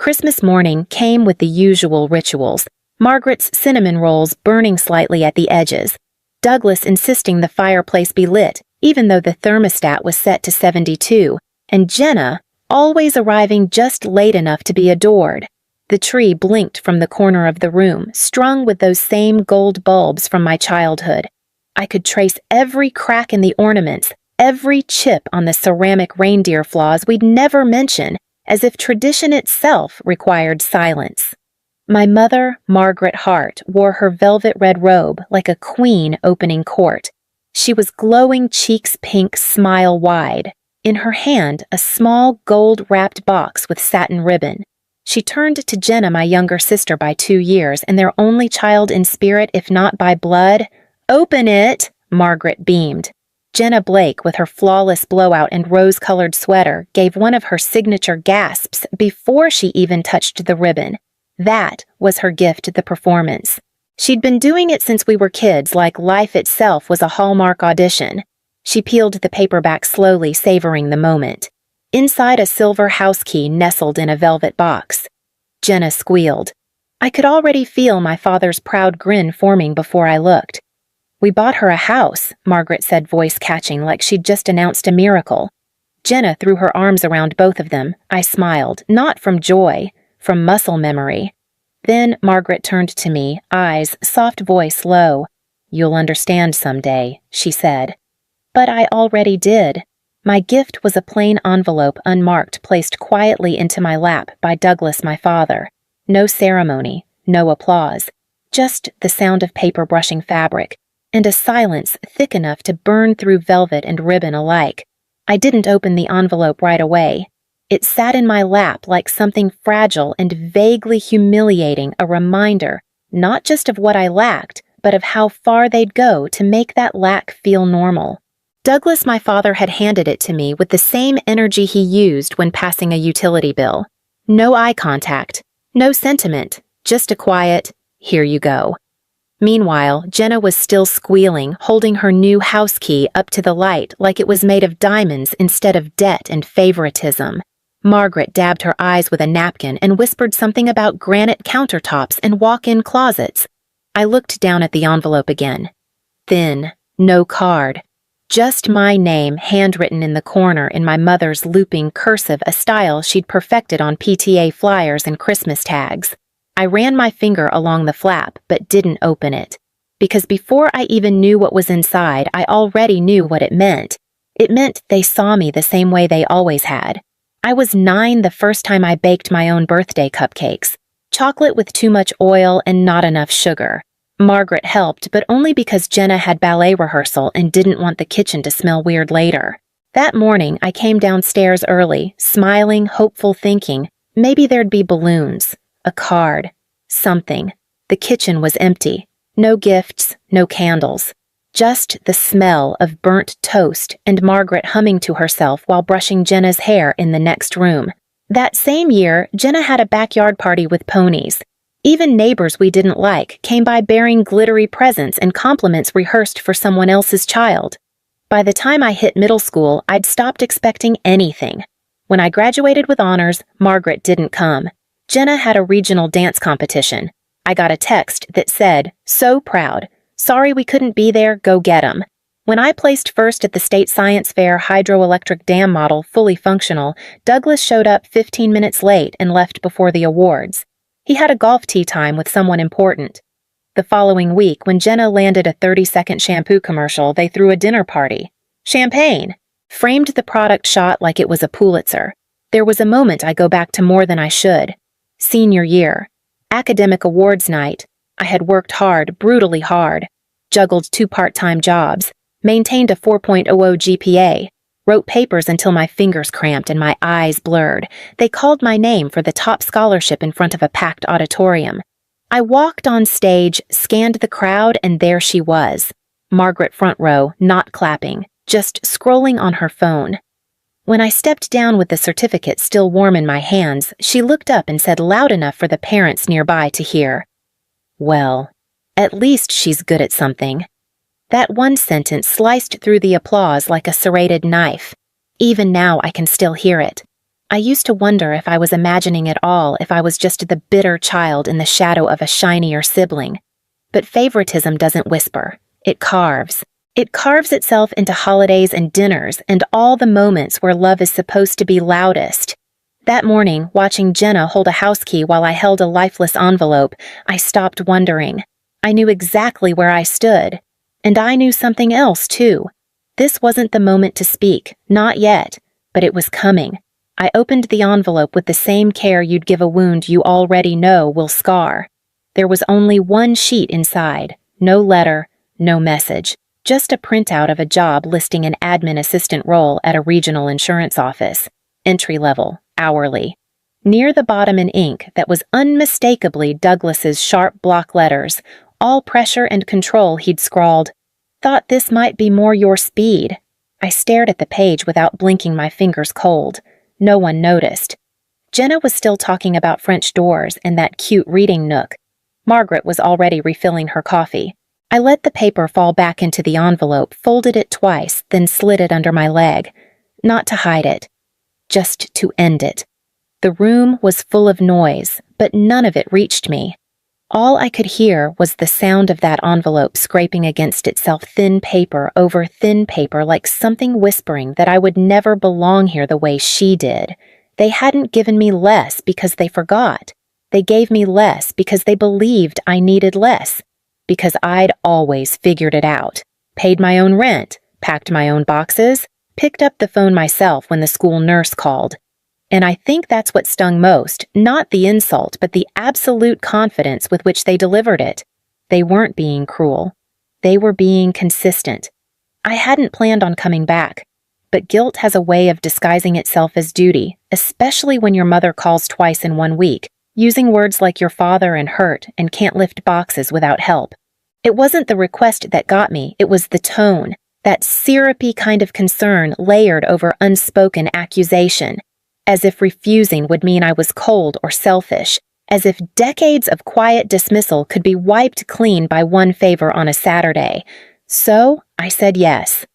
Christmas morning came with the usual rituals, Margaret's cinnamon rolls burning slightly at the edges, Douglas insisting the fireplace be lit, even though the thermostat was set to 72, and Jenna always arriving just late enough to be adored. The tree blinked from the corner of the room, strung with those same gold bulbs from my childhood. I could trace every crack in the ornaments, every chip on the ceramic reindeer flaws we'd never mention, as if tradition itself required silence. My mother, Margaret Hart, wore her velvet red robe like a queen opening court. She was glowing cheeks pink, smile wide. In her hand, a small gold-wrapped box with satin ribbon. She turned to Jenna, my younger sister by 2 years, and their only child in spirit, if not by blood. "Open it!" Margaret beamed. Jenna Blake, with her flawless blowout and rose-colored sweater, gave one of her signature gasps before she even touched the ribbon. That was her gift to the performance. She'd been doing it since we were kids, like life itself was a Hallmark audition. She peeled the paper back slowly, savoring the moment. Inside, a silver house key nestled in a velvet box. Jenna squealed. I could already feel my father's proud grin forming before I looked. "We bought her a house," Margaret said, voice catching, like she'd just announced a miracle. Jenna threw her arms around both of them. I smiled, not from joy, from muscle memory. Then Margaret turned to me, eyes, soft voice low. "You'll understand someday," she said. But I already did. My gift was a plain envelope, unmarked, placed quietly into my lap by Douglas, my father. No ceremony, no applause, just the sound of paper brushing fabric, and a silence thick enough to burn through velvet and ribbon alike. I didn't open the envelope right away. It sat in my lap like something fragile and vaguely humiliating, a reminder, not just of what I lacked, but of how far they'd go to make that lack feel normal. Douglas, my father, had handed it to me with the same energy he used when passing a utility bill. No eye contact, no sentiment, just a quiet, "Here you go." Meanwhile, Jenna was still squealing, holding her new house key up to the light like it was made of diamonds instead of debt and favoritism. Margaret dabbed her eyes with a napkin and whispered something about granite countertops and walk-in closets. I looked down at the envelope again. Thin, no card. Just my name handwritten in the corner in my mother's looping cursive, a style she'd perfected on PTA flyers and Christmas tags. I ran my finger along the flap, but didn't open it. Because before I even knew what was inside, I already knew what it meant. It meant they saw me the same way they always had. I was 9 the first time I baked my own birthday cupcakes. Chocolate with too much oil and not enough sugar. Margaret helped, but only because Jenna had ballet rehearsal and didn't want the kitchen to smell weird later. That morning, I came downstairs early, smiling, hopeful, thinking maybe there'd be balloons, a card, something. The kitchen was empty. No gifts, no candles. Just the smell of burnt toast and Margaret humming to herself while brushing Jenna's hair in the next room. That same year, Jenna had a backyard party with ponies. Even neighbors we didn't like came by bearing glittery presents and compliments rehearsed for someone else's child. By the time I hit middle school, I'd stopped expecting anything. When I graduated with honors, Margaret didn't come. Jenna had a regional dance competition. I got a text that said, "So proud. Sorry we couldn't be there, go get 'em." When I placed first at the State Science Fair hydroelectric dam model fully functional, Douglas showed up 15 minutes late and left before the awards. He had a golf tee time with someone important. The following week, when Jenna landed a 30-second shampoo commercial, they threw a dinner party. Champagne! Framed the product shot like it was a Pulitzer. There was a moment I go back to more than I should. Senior year. Academic awards night. I had worked hard, brutally hard. Juggled 2 part-time jobs. Maintained a 4.00 GPA. Wrote papers until my fingers cramped and my eyes blurred. They called my name for the top scholarship in front of a packed auditorium. I walked on stage, scanned the crowd, and there she was. Margaret front row, not clapping, just scrolling on her phone. When I stepped down with the certificate still warm in my hands, she looked up and said loud enough for the parents nearby to hear, "Well, at least she's good at something." That one sentence sliced through the applause like a serrated knife. Even now I can still hear it. I used to wonder if I was imagining it all, if I was just the bitter child in the shadow of a shinier sibling. But favoritism doesn't whisper. It carves. It carves itself into holidays and dinners and all the moments where love is supposed to be loudest. That morning, watching Jenna hold a house key while I held a lifeless envelope, I stopped wondering. I knew exactly where I stood. And I knew something else, too. This wasn't the moment to speak, not yet, but it was coming. I opened the envelope with the same care you'd give a wound you already know will scar. There was only one sheet inside, no letter, no message, just a printout of a job listing an admin assistant role at a regional insurance office, entry-level, hourly. Near the bottom in ink that was unmistakably Douglas's sharp block letters, all pressure and control, he'd scrawled, "Thought this might be more your speed." I stared at the page without blinking, my fingers cold. No one noticed. Jenna was still talking about French doors and that cute reading nook. Margaret was already refilling her coffee. I let the paper fall back into the envelope, folded it twice, then slid it under my leg. Not to hide it. Just to end it. The room was full of noise, but none of it reached me. All I could hear was the sound of that envelope scraping against itself, thin paper over thin paper, like something whispering that I would never belong here the way she did. They hadn't given me less because they forgot. They gave me less because they believed I needed less. Because I'd always figured it out. Paid my own rent, packed my own boxes, picked up the phone myself when the school nurse called. And I think that's what stung most, not the insult, but the absolute confidence with which they delivered it. They weren't being cruel. They were being consistent. I hadn't planned on coming back, but guilt has a way of disguising itself as duty, especially when your mother calls twice in 1 week, using words like your father and hurt and can't lift boxes without help. It wasn't the request that got me, it was the tone, that syrupy kind of concern layered over unspoken accusation. As if refusing would mean I was cold or selfish, as if decades of quiet dismissal could be wiped clean by one favor on a Saturday. So I said yes.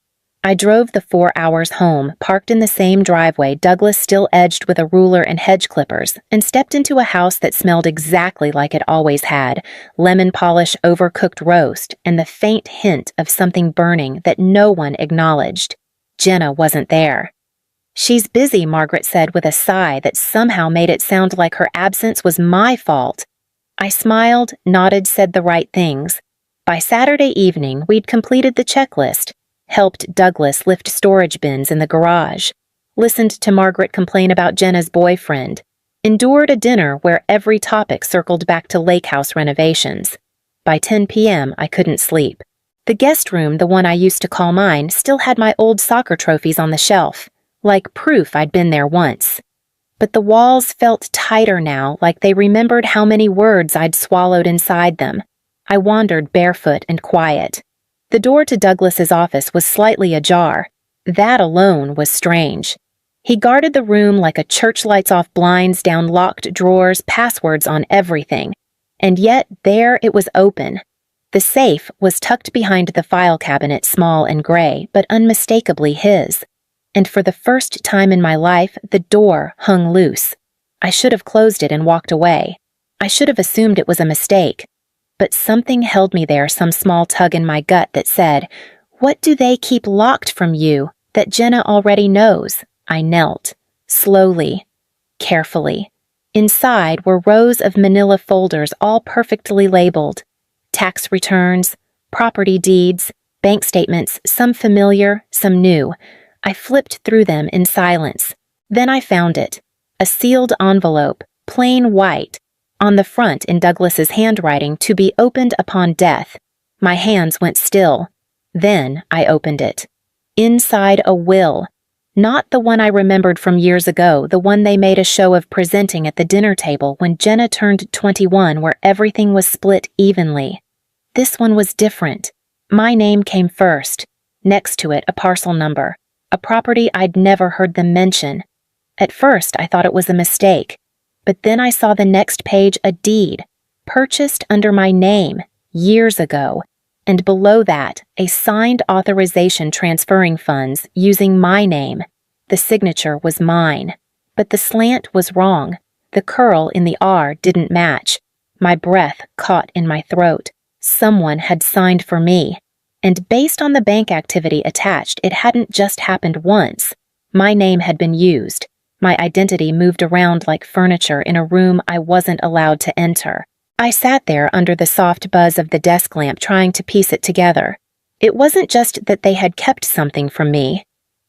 I drove the 4 hours home, parked in the same driveway Douglas still edged with a ruler and hedge clippers, and stepped into a house that smelled exactly like it always had, lemon polish, overcooked roast, and the faint hint of something burning that no one acknowledged. Jenna wasn't there. "She's busy," Margaret said with a sigh that somehow made it sound like her absence was my fault. I smiled, nodded, said the right things. By Saturday evening, we'd completed the checklist, helped Douglas lift storage bins in the garage, listened to Margaret complain about Jenna's boyfriend, endured a dinner where every topic circled back to lake house renovations. By 10 p.m., I couldn't sleep. The guest room, the one I used to call mine, still had my old soccer trophies on the shelf, like proof I'd been there once. But the walls felt tighter now, like they remembered how many words I'd swallowed inside them. I wandered barefoot and quiet. The door to Douglas's office was slightly ajar. That alone was strange. He guarded the room like a church lights off blinds down locked drawers, passwords on everything. And yet there it was open. The safe was tucked behind the file cabinet, small and gray, but unmistakably his. And for the first time in my life, the door hung loose. I should have closed it and walked away. I should have assumed it was a mistake. But something held me there, some small tug in my gut that said, "What do they keep locked from you that Jenna already knows?" I knelt, slowly, carefully. Inside were rows of manila folders, all perfectly labeled. Tax returns, property deeds, bank statements, some familiar, some new. I flipped through them in silence. Then I found it. A sealed envelope, plain white. On the front in Douglas's handwriting, "To be opened upon death." My hands went still. Then I opened it. Inside a will. Not the one I remembered from years ago, the one they made a show of presenting at the dinner table when Jenna turned 21, where everything was split evenly. This one was different. My name came first. Next to it, a parcel number. A property I'd never heard them mention. At first, I thought it was a mistake. But then I saw the next page a deed, purchased under my name, years ago, and below that, a signed authorization transferring funds using my name. The signature was mine. But the slant was wrong. The curl in the R didn't match. My breath caught in my throat. Someone had signed for me. And based on the bank activity attached, it hadn't just happened once. My name had been used. My identity moved around like furniture in a room I wasn't allowed to enter. I sat there under the soft buzz of the desk lamp trying to piece it together. It wasn't just that they had kept something from me.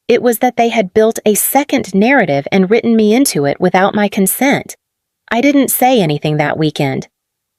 It was that they had built a second narrative and written me into it without my consent. I didn't say anything that weekend.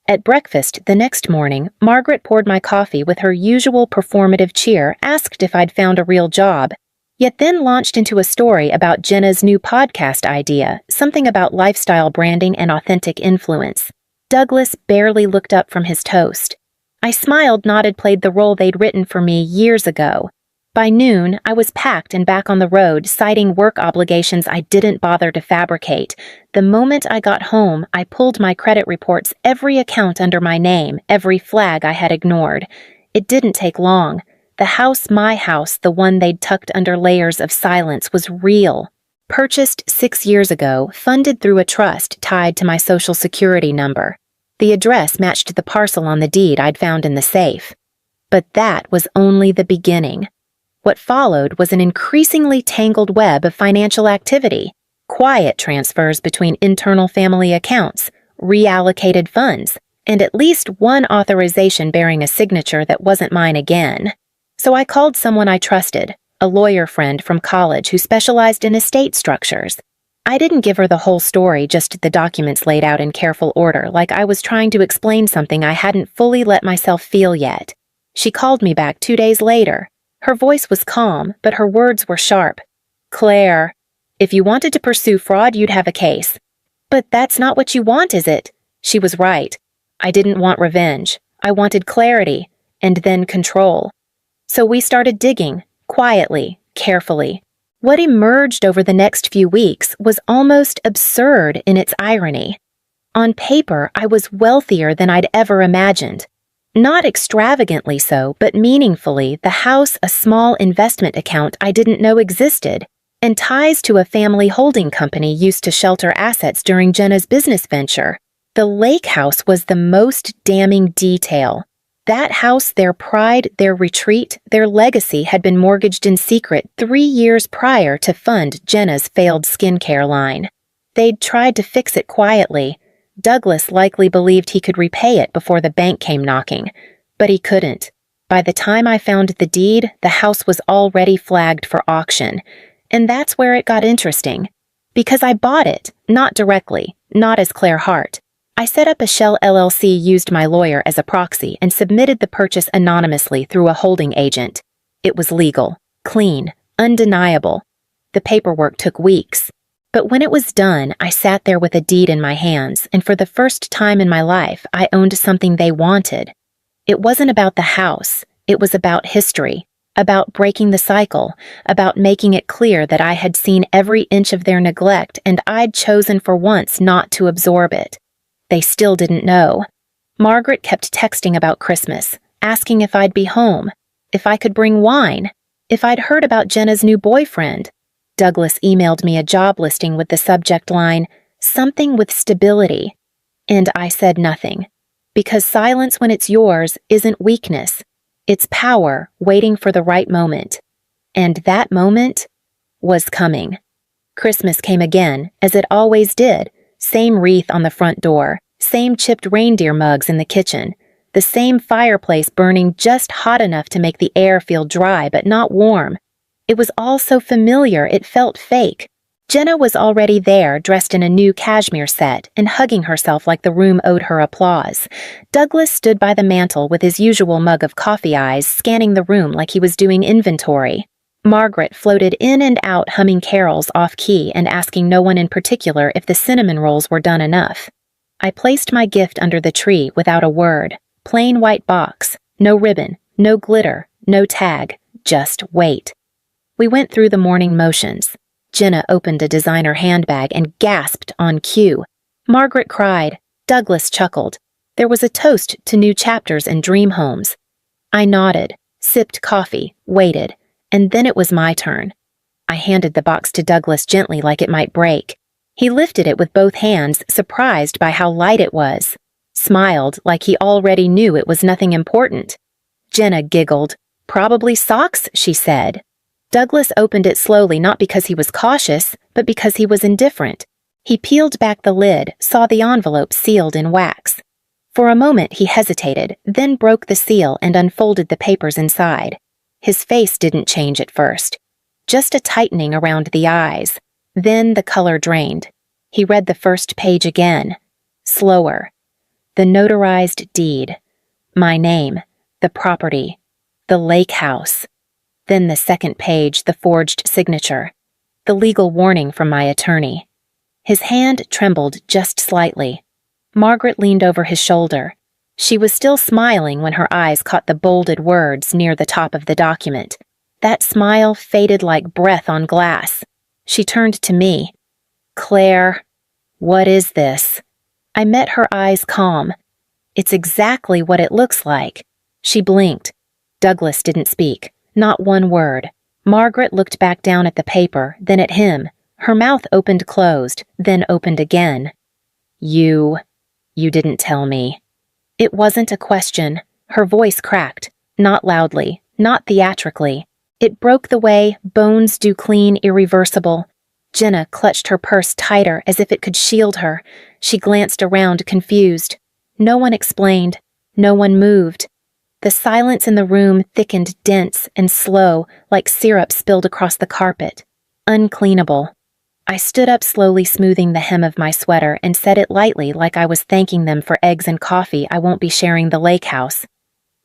At breakfast the next morning, Margaret poured my coffee with her usual performative cheer, asked if I'd found a real job, yet then launched into a story about Jenna's new podcast idea, something about lifestyle branding and authentic influence. Douglas barely looked up from his toast. I smiled Nod played the role they'd written for me years ago. By noon, I was packed and back on the road, citing work obligations I didn't bother to fabricate. The moment I got home, I pulled my credit reports, every account under my name, every flag I had ignored. It didn't take long. The house, my house, the one they'd tucked under layers of silence, was real. Purchased 6 years ago, funded through a trust tied to my Social Security number. The address matched the parcel on the deed I'd found in the safe. But that was only the beginning. What followed was an increasingly tangled web of financial activity, quiet transfers between internal family accounts, reallocated funds, and at least one authorization bearing a signature that wasn't mine again. So I called someone I trusted, a lawyer friend from college who specialized in estate structures. I didn't give her the whole story, just the documents laid out in careful order, like I was trying to explain something I hadn't fully let myself feel yet. She called me back 2 days later. Her voice was calm, but her words were sharp. "Claire, if you wanted to pursue fraud, you'd have a case." "But that's not what you want, is it?" She was right. I didn't want revenge. I wanted clarity, and then control. So we started digging, quietly, carefully. What emerged over the next few weeks was almost absurd in its irony. On paper, I was wealthier than I'd ever imagined. Not extravagantly so, but meaningfully, the house a small investment account I didn't know existed, and ties to a family holding company used to shelter assets during Jenna's business venture. The lake house was the most damning detail. That house, their pride, their retreat, their legacy had been mortgaged in secret 3 years prior to fund Jenna's failed skincare line. They'd tried to fix it quietly. Douglas likely believed he could repay it before the bank came knocking, but he couldn't. By the time I found the deed, the house was already flagged for auction, and that's where it got interesting. Because I bought it, not directly, not as Claire Hart. I set up a shell LLC, used my lawyer as a proxy, and submitted the purchase anonymously through a holding agent. It was legal, clean, undeniable. The paperwork took weeks. But when it was done, I sat there with a deed in my hands, and for the first time in my life, I owned something they wanted. It wasn't about the house. It was about history, about breaking the cycle, about making it clear that I had seen every inch of their neglect and I'd chosen for once not to absorb it. They still didn't know. Margaret kept texting about Christmas, asking if I'd be home, if I could bring wine, if I'd heard about Jenna's new boyfriend. Douglas emailed me a job listing with the subject line, "Something with stability." And I said nothing. Because silence when it's yours isn't weakness. It's power waiting for the right moment. And that moment was coming. Christmas came again, as it always did. Same wreath on the front door, same chipped reindeer mugs in the kitchen, the same fireplace burning just hot enough to make the air feel dry but not warm. It was all so familiar it felt fake. Jenna was already there, dressed in a new cashmere set, and hugging herself like the room owed her applause. Douglas stood by the mantel with his usual mug of coffee eyes, scanning the room like he was doing inventory. Margaret floated in and out, humming carols off-key and asking no one in particular if the cinnamon rolls were done enough. I placed my gift under the tree without a word. Plain white box, no ribbon, no glitter, no tag, just wait. We went through the morning motions. Jenna opened a designer handbag and gasped on cue. Margaret cried. Douglas chuckled. There was a toast to new chapters and dream homes. I nodded, sipped coffee, waited, and then it was my turn. I handed the box to Douglas gently like it might break. He lifted it with both hands, surprised by how light it was. Smiled like he already knew it was nothing important. Jenna giggled. "Probably socks," she said. Douglas opened it slowly, not because he was cautious, but because he was indifferent. He peeled back the lid, saw the envelope sealed in wax. For a moment he hesitated, then broke the seal and unfolded the papers inside. His face didn't change at first. Just a tightening around the eyes. Then the color drained. He read the first page again. Slower. The notarized deed. My name. The property. The lake house. Then the second page, the forged signature. The legal warning from my attorney. His hand trembled just slightly. Margaret leaned over his shoulder. She was still smiling when her eyes caught the bolded words near the top of the document. That smile faded like breath on glass. She turned to me. "Claire, what is this?" I met her eyes calm. "It's exactly what it looks like." She blinked. Douglas didn't speak. Not one word. Margaret looked back down at the paper, then at him. Her mouth opened closed, then opened again. You didn't tell me." It wasn't a question. Her voice cracked. Not loudly, not theatrically. It broke the way bones do clean irreversible. Jenna clutched her purse tighter as if it could shield her. She glanced around, confused. No one explained. No one moved. The silence in the room thickened dense and slow, like syrup spilled across the carpet. Uncleanable. I stood up slowly, smoothing the hem of my sweater, and said it lightly like I was thanking them for eggs and coffee I won't be sharing the lake house.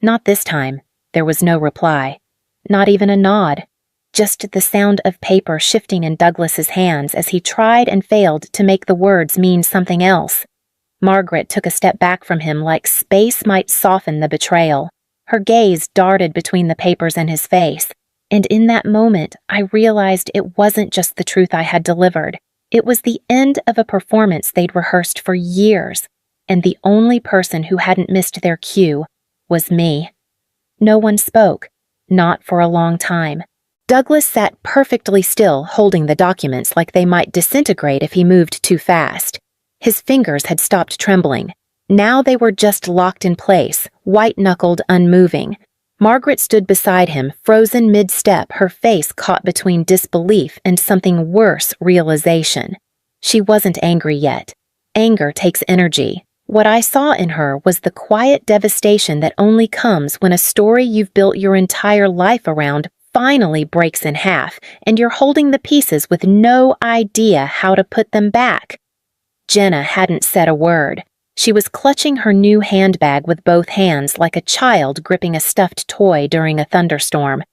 Not this time. There was no reply. Not even a nod. Just the sound of paper shifting in Douglas's hands as he tried and failed to make the words mean something else. Margaret took a step back from him like space might soften the betrayal. Her gaze darted between the papers and his face. And in that moment, I realized it wasn't just the truth I had delivered. It was the end of a performance they'd rehearsed for years, and the only person who hadn't missed their cue was me. No one spoke, not for a long time. Douglas sat perfectly still, holding the documents like they might disintegrate if he moved too fast. His fingers had stopped trembling. Now they were just locked in place, white-knuckled, unmoving. Margaret stood beside him, frozen mid-step, her face caught between disbelief and something worse, realization. She wasn't angry yet. Anger takes energy. What I saw in her was the quiet devastation that only comes when a story you've built your entire life around finally breaks in half, and you're holding the pieces with no idea how to put them back. Jenna hadn't said a word. She was clutching her new handbag with both hands like a child gripping a stuffed toy during a thunderstorm.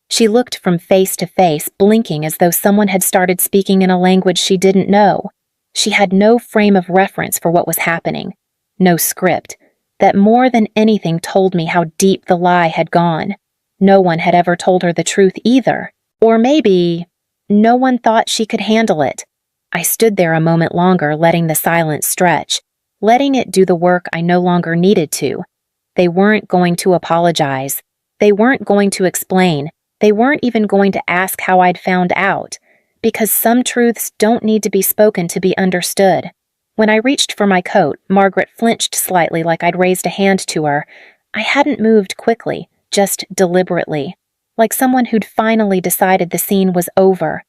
She looked from face to face, blinking as though someone had started speaking in a language she didn't know. She had no frame of reference for what was happening. No script. That more than anything told me how deep the lie had gone. No one had ever told her the truth either. Or maybe no one thought she could handle it. I stood there a moment longer, letting the silence stretch. Letting it do the work I no longer needed to. They weren't going to apologize. They weren't going to explain. They weren't even going to ask how I'd found out. Because some truths don't need to be spoken to be understood. When I reached for my coat, Margaret flinched slightly like I'd raised a hand to her. I hadn't moved quickly, just deliberately. Like someone who'd finally decided the scene was over.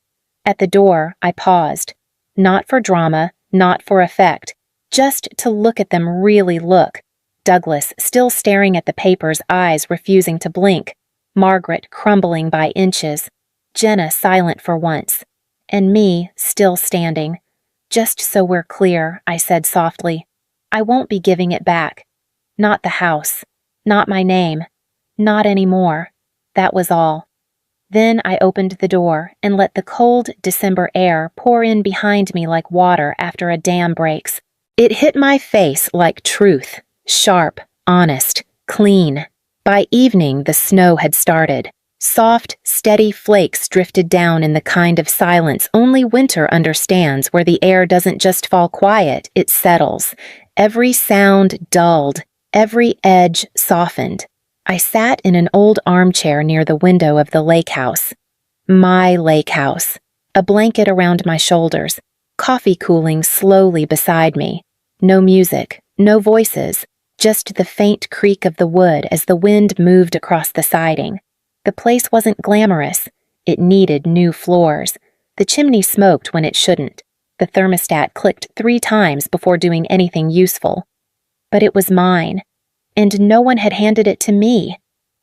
At the door, I paused. Not for drama, not for effect. Just to look at them really look. Douglas still staring at the papers, eyes refusing to blink. Margaret crumbling by inches. Jenna silent for once. And me still standing. "Just so we're clear," I said softly. "I won't be giving it back. Not the house. Not my name. Not anymore." That was all. Then I opened the door and let the cold December air pour in behind me like water after a dam breaks. It hit my face like truth, sharp, honest, clean. By evening, the snow had started. Soft, steady flakes drifted down in the kind of silence only winter understands, where the air doesn't just fall quiet, it settles. Every sound dulled, every edge softened. I sat in an old armchair near the window of the lake house. My lake house. A blanket around my shoulders. coffee cooling slowly beside me. No music, no voices, just the faint creak of the wood as the wind moved across the siding. The place wasn't glamorous. It needed new floors. The chimney smoked when it shouldn't. The thermostat clicked 3 times before doing anything useful. But it was mine, and no one had handed it to me.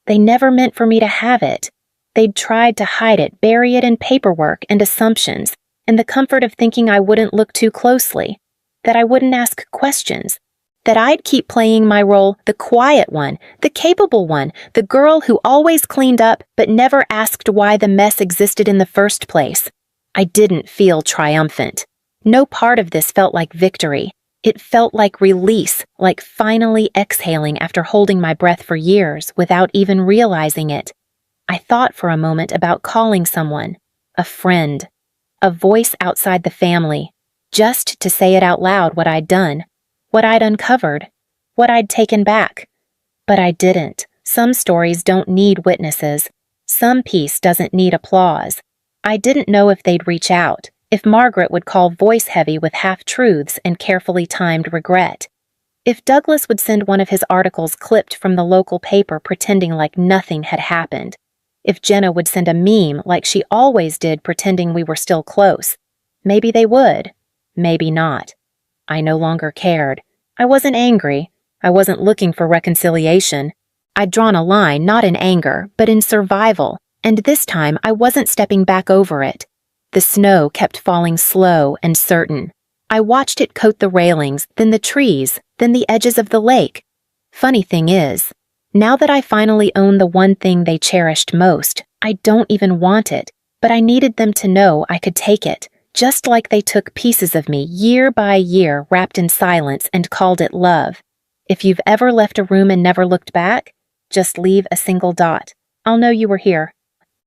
They never meant for me to have it. They'd tried to hide it, bury it in paperwork and assumptions, and the comfort of thinking I wouldn't look too closely, that I wouldn't ask questions, that I'd keep playing my role, the quiet one, the capable one, the girl who always cleaned up but never asked why the mess existed in the first place. I didn't feel triumphant. No part of this felt like victory. It felt like release, like finally exhaling after holding my breath for years without even realizing it. I thought for a moment about calling someone, a friend, a voice outside the family, just to say it out loud what I'd done, what I'd uncovered, what I'd taken back. But I didn't. Some stories don't need witnesses. Some peace doesn't need applause. I didn't know if they'd reach out, if Margaret would call voice-heavy with half-truths and carefully timed regret. If Douglas would send one of his articles clipped from the local paper pretending like nothing had happened. If Jenna would send a meme like she always did pretending we were still close. Maybe they would. Maybe not. I no longer cared. I wasn't angry. I wasn't looking for reconciliation. I'd drawn a line not in anger, but in survival, and this time I wasn't stepping back over it. The snow kept falling slow and certain. I watched it coat the railings, then the trees, then the edges of the lake. Funny thing is, now that I finally own the one thing they cherished most, I don't even want it, but I needed them to know I could take it, just like they took pieces of me year by year wrapped in silence and called it love. If you've ever left a room and never looked back, just leave a single dot. I'll know you were here.